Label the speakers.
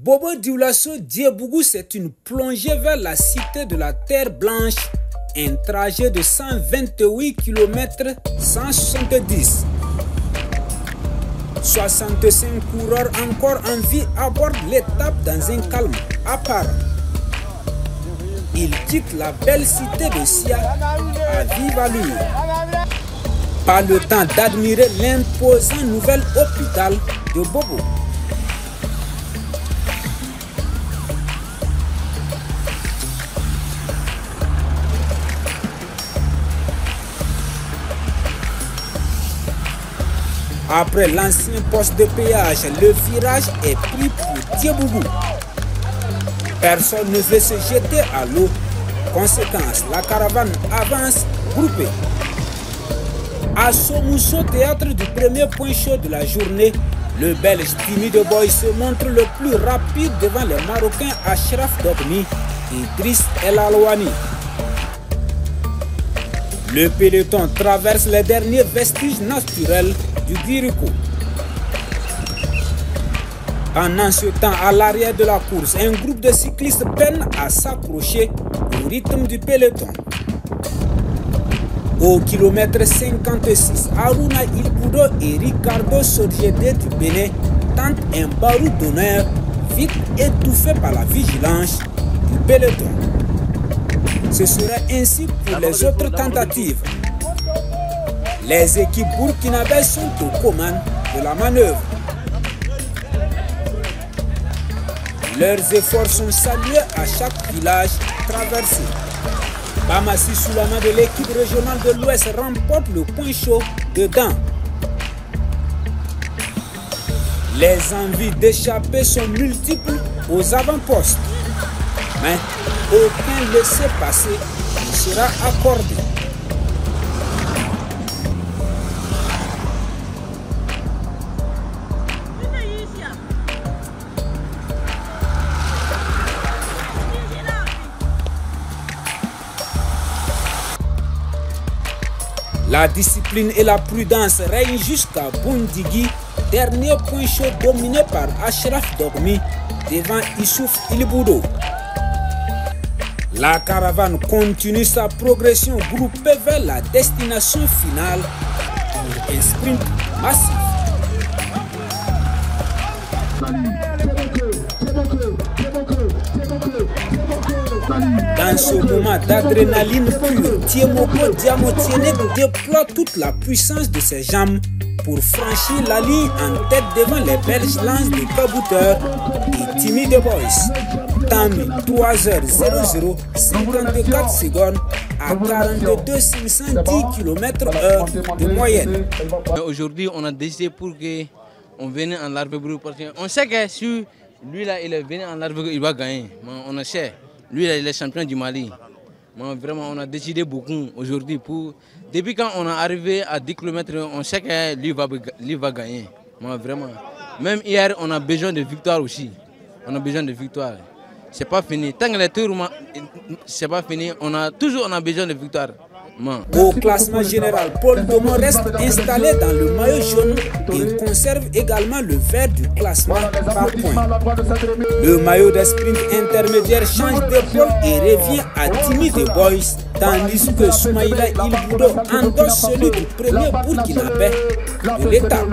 Speaker 1: Bobo Dioulasso Diebougou, c'est une plongée vers la cité de la Terre Blanche, un trajet de 128 km 170. 65 coureurs encore en vie abordent l'étape dans un calme apparent. Ils quittent la belle cité de Sia à vive allure. Pas le temps d'admirer l'imposant nouvel hôpital de Bobo. Après l'ancien poste de péage, le virage est pris pour Diebougou. Personne ne veut se jeter à l'eau. Conséquence, la caravane avance groupée. À Somousso, théâtre du premier point chaud de la journée, le Belge Timmy de Boy se montre le plus rapide devant les Marocains Achraf Dokmi et Driss El Alouani. Le peloton traverse les derniers vestiges naturels du Guirico. Pendant ce temps, à l'arrière de la course, un groupe de cyclistes peine à s'accrocher au rythme du peloton. Au kilomètre 56, Aruna Ilboudo et Ricardo Sodjede du Bénin tentent un barou d'honneur vite étouffé par la vigilance du peloton. Ce serait ainsi pour les autres tentatives. Les équipes burkinabées sont aux commandes de la manœuvre. Leurs efforts sont salués à chaque village traversé. Bamassi, sous la main de l'équipe régionale de l'Ouest, remporte le point chaud de Gand. Les envies d'échapper sont multiples aux avant-postes. Mais aucun laissez-passer ne sera accordé. La discipline et la prudence règnent jusqu'à Boundigui, dernier point chaud dominé par Achraf Dokmi devant Issouf Ilboudo. La caravane continue sa progression groupée vers la destination finale pour un sprint massif. Dans ce moment d'adrénaline pure, Diemoko Diamotiene déploie toute la puissance de ses jambes pour franchir la ligne en tête devant les Belges Lance de Kabouter et Timmy de Boys. Temps 3h00 54 secondes à 42 510 km/h de moyenne.
Speaker 2: Aujourd'hui, on a décidé pour qu'on vienne en Larve-Brou parce qu'on sait que si lui là il est venu en Larve-Brou, il va gagner. On a sait. Lui, là, il est champion du Mali. Vraiment, on a décidé beaucoup aujourd'hui. Depuis quand on est arrivé à 10 km, on sait que lui va gagner. Vraiment. Même hier, on a besoin de victoire aussi. On a besoin de victoire. C'est pas fini. Tant que les tours, c'est pas fini. On a besoin de victoire.
Speaker 1: Au classement général, Paul Domon reste installé dans le maillot jaune et conserve également le vert du classement par points. Le maillot des sprints intermédiaires change d'épaule et revient à Timmy de Boys, tandis que Soumaïla Ilboudo endosse celui du premier burkinabé de l'étape.